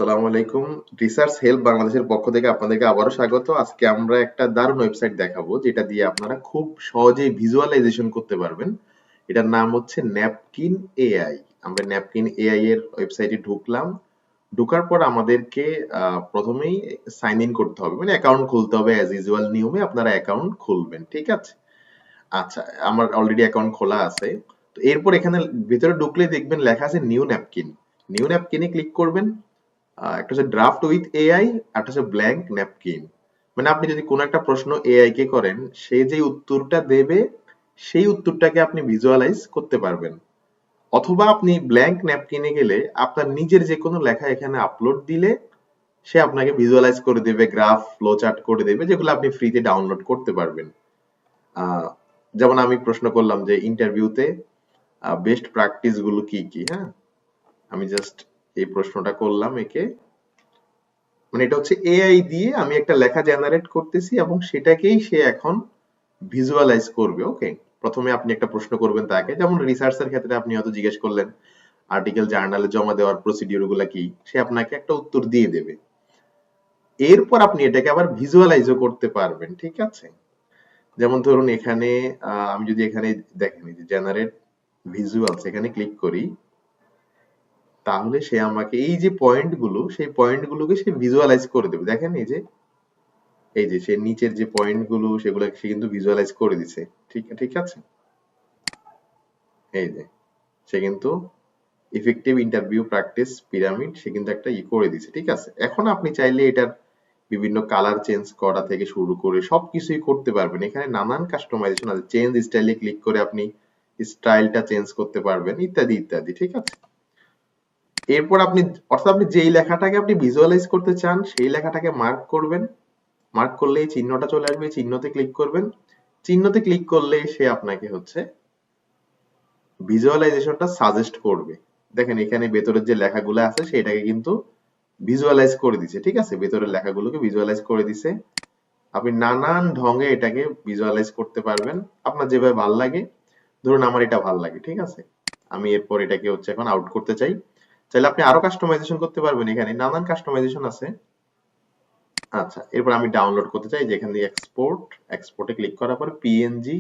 আসসালামু আলাইকুম। Research help বাংলাদেশের পক্ষ থেকে আপনাদেরকে আবারও স্বাগত। আজকে আমরা একটা দারুণ ওয়েবসাইট দেখাবো যেটা দিয়ে আপনারা খুব সহজেই ভিজুয়ালাইজেশন করতে পারবেন। এটার নাম হচ্ছে ন্যাপকিন এআই। আমরা ন্যাপকিন এআই এর ওয়েবসাইটে ঢুকলাম। ঢোকার পর আমাদেরকে প্রথমেই সাইন ইন করতে হবে, মানে অ্যাকাউন্ট খুলতে হবে। অ্যাজ ইউজুয়াল নিয়মে আপনারা অ্যাকাউন্ট খুলবেন, ঠিক আছে? আচ্ছা, আমার অলরেডি অ্যাকাউন্ট খোলা আছে। তো এরপর এখানে ভেতরে ঢুকলে দেখবেন লেখা আছে নিউ ন্যাপকিন। নিউ ন্যাপকিনে ক্লিক করবেন। একটা হচ্ছে ড্রাফট উইথ এআই, আর একটা হচ্ছে ব্ল্যাঙ্ক ন্যাপকিন। মানে আপনি যদি কোনো একটা প্রশ্ন এআই কে করেন, সে যে উত্তরটা দেবে সেই উত্তরটাকে আপনি ভিজুয়ালাইজ করতে পারবেন। অথবা আপনি ব্ল্যাঙ্ক ন্যাপকিনে গেলে আপনার নিজের যে কোনো লেখা এখানে আপলোড দিলে সে আপনাকে ভিজুয়ালাইজ করে দেবে, গ্রাফ ফ্লো চার্ট করে দেবে, যেগুলো আপনি ফ্রিতে ডাউনলোড করতে পারবেন। আহ, যেমন আমি প্রশ্ন করলাম যে ইন্টারভিউতে বেস্ট প্র্যাকটিস গুলো কি কি। হ্যাঁ, আমি জাস্ট এই প্রশ্নটা করলাম একে। মানে এটা হচ্ছে এআই দিয়ে আমি একটা লেখা জেনারেট করতেছি এবং সেটাকেই সে এখন ভিজুয়ালাইজ করবে। ওকে, প্রথমে আপনি একটা প্রশ্ন করবেন তাকে, যেমন রিসার্চের ক্ষেত্রে আপনি হয়তো জিজ্ঞেস করলেন আর্টিকেল জার্নালে জমা দেওয়ার প্রসিডিউর গুলা কি, সে আপনাকে একটা উত্তর দিয়ে দেবে। এরপর আপনি এটাকে আবার ভিজুয়ালাইজও করতে পারবেন, ঠিক আছে? যেমন ধরুন এখানে আমি যদি এখানে দেখেন এই যে জেনারেট ভিজুয়ালস এখানে ক্লিক করি, তাহলে সে আমাকে এই যে পয়েন্ট গুলো, সেই পয়েন্ট গুলোকে সে ভিজুয়ালাইজ করে দেবে। দেখেন এই যে সে নিচের যে পয়েন্ট গুলো সেগুলো সে কিন্তু ভিজুয়ালাইজ করে দিছে। ঠিক ঠিক আছে, এই যে সে কিন্তু ইফেক্টিভ ইন্টারভিউ প্র্যাকটিস পিরামিড সে কিন্তু একটা করে দিছে। ঠিক আছে, এখন আপনি চাইলে এটার বিভিন্ন কালার চেঞ্জ করা থেকে শুরু করে সবকিছুই করতে পারবেন। এখানে নানান কাস্টমাইজেশন আছে, চেঞ্জ স্টাইলে ক্লিক করে আপনি স্টাইলটা চেঞ্জ করতে পারবেন, ইত্যাদি ইত্যাদি। ঠিক আছে, এরপর আপনি অর্থাৎ আপনি যেই লেখাটাকে আপনি ভিজুয়ালাইজ করতে চান সেই লেখাটাকে মার্ক করবেন। মার্ক করলে এই চিহ্নটা চলে আসবে, চিহ্নতে ক্লিক করবেন। চিহ্নতে ক্লিক করলে সে আপনাকে হচ্ছে ভিজুয়ালাইজেশনটা সাজেস্ট করবে। দেখেন এখানে ভেতরের যে লেখাগুলো আছে সেটাকে কিন্তু ভিজুয়ালাইজ করে দিছে। ঠিক আছে, ভেতরের লেখাগুলোকে ভিজুয়ালাইজ করে দিছে। আপনি নানান ঢঙ্গে এটাকে ভিজুয়ালাইজ করতে পারবেন আপনার যেভাবে ভাল লাগে। ধরুন আমার এটা ভাল লাগে, ঠিক আছে, আমি এরপর এটাকে হচ্ছে এখন আউট করতে চাই। চাইলে আপনি আরো কাস্টমাইজেশন করতে পারবেন, এখানে নানান কাস্টমাইজেশন আছে। আচ্ছা, এরপর আমি ডাউনলোড করতে চাই, যেখান দিয়ে এক্সপোর্ট, এক্সপোর্টে ক্লিক করার পর পিএনজি,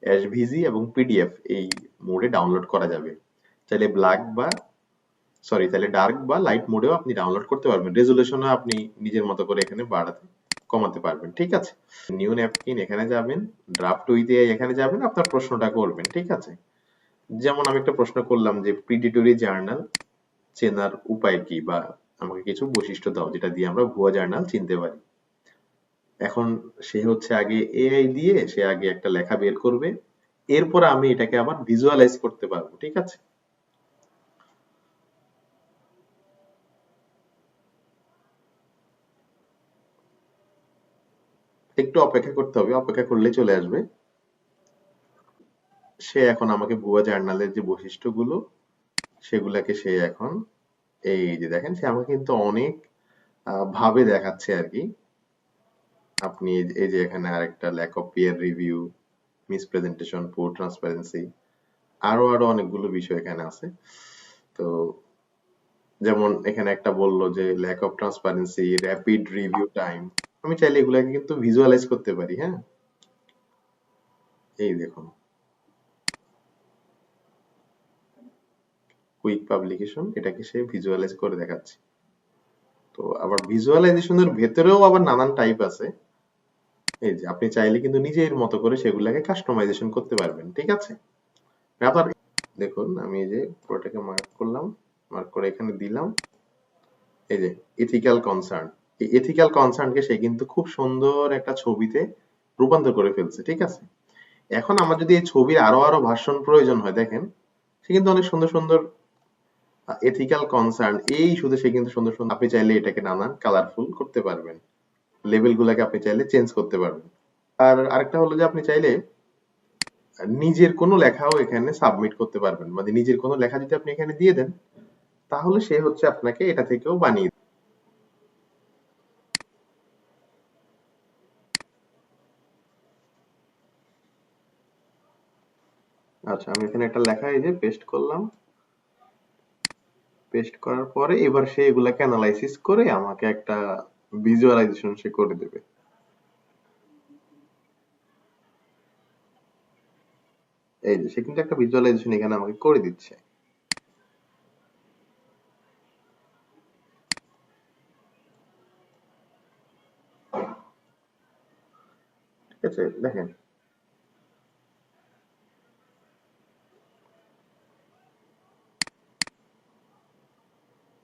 এসভিজি এবং পিডিএফ এই মোডে ডাউনলোড করা যাবে। চাইলে ব্ল্যাক বা চাইলে ডার্ক বা লাইট মোডেও আপনি ডাউনলোড করতে পারবেন। রেজুলেশনও আপনি নিজের মতো করে এখানে বাড়াতে কমাতে পারবেন। ঠিক আছে, নিউ ন্যাপকিন এখানে যাবেন, ড্রাফট উইথ এআই এখানে যাবেন, আপনার প্রশ্নটা করবেন। ঠিক আছে, যেমন আমি একটা প্রশ্ন করলাম যে প্রিডিটরি জার্নাল চেনার উপায় কি, বা আমাকে কিছু বৈশিষ্ট্য দাও যেটা দিয়ে আমরা ভুয়া জার্নাল চিনতে পারি। এখন সে হচ্ছে আগে এআই দিয়ে সে আগে একটা লেখা বের করবে, এরপর আমি এটাকে আবার ভিজুয়ালাইজ করতে পারবো। ঠিক আছে, একটু অপেক্ষা করতে হবে, অপেক্ষা করলেই চলে আসবে। সে এখন আমাকে ভুয়া জার্নালের যে বৈশিষ্ট্যগুলো সেগুলাকে সে এখন এই যে দেখেন সে আমাকে কিন্তু অনেক ভাবে দেখাচ্ছে আর কি। আপনি এই যে এখানে আরেকটা lack of peer review, misrepresentation, poor transparency, আরো আরো অনেকগুলো বিষয় এখানে আছে। তো যেমন এখানে একটা বললো যে lack of transparency, rapid review time. আমি চাইলে এগুলাকে কিন্তু ভিজুয়ালাইজ করতে পারি। হ্যাঁ, এই দেখুন কুইক পাবলিকেশন, এটাকে সে ভিজুয়ালাইজ করে দেখাচ্ছে। তো আবার ভিজুয়ালাইজেশনের ভেতরেও আবার নানান টাইপ আছে। এই যে আপনি চাইলে কিন্তু নিজের মতো করে সেগুলাকে কাস্টমাইজেশন করতে পারবেন। ঠিক আছে, আবার দেখুন আমি এই যে পুরোটাকে মার্ক করলাম, মার্ক করে এখানে দিলাম এই যে এথিক্যাল কনসার্ন। এই এথিক্যাল কনসার্নকে সে কিন্তু খুব সুন্দর একটা ছবিতে রূপান্তর করে ফেলছে। ঠিক আছে, এখন আমার যদি এই ছবির আরো আরো ভার্সন প্রয়োজন হয়, দেখেন সে কিন্তু অনেক সুন্দর সুন্দর এথিক্যাল কনসার্ন এই শুধু সে কিন্তু সুন্দর সুন্দর, আপনি চাইলে এটাকে নানান কালারফুল করতে পারবেন, লেভেল গুলাকে আপনি চাইলে চেঞ্জ করতে পারবেন। আর আরেকটা হলো যে আপনি চাইলে নিজের কোনো লেখাও এখানে সাবমিট করতে পারবেন, মানে নিজের কোনো লেখা যদি আপনি এখানে দিয়ে দেন তাহলে সে হচ্ছে আপনাকে এটা থেকেও বানিয়ে দেবে। আচ্ছা, আমি এখানে একটা লেখা এই যে পেস্ট করলাম। পেস্ট করার পরে এবার সে এগুলাকে অ্যানালাইসিস করে আমাকে একটা ভিজুয়ালাইজেশন সে করে দেবে। এই যে সে কিন্তু একটা ভিজুয়ালাইজেশন এখানে আমাকে করে দিচ্ছে। ঠিক আছে, দেখেন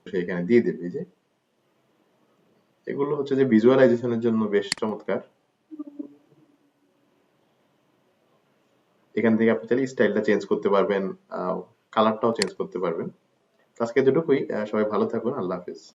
সে এখানে দিয়ে দেবে। এই যে এগুলো হচ্ছে যে ভিজুয়ালাইজেশনের জন্য বেশ চমৎকার। এখান থেকে আপনি চাইলে স্টাইলটা চেঞ্জ করতে পারবেন, কালারটাও চেঞ্জ করতে পারবেন। তো আজকে এতটুকুই। সবাই ভালো থাকুন। আল্লাহ হাফেজ।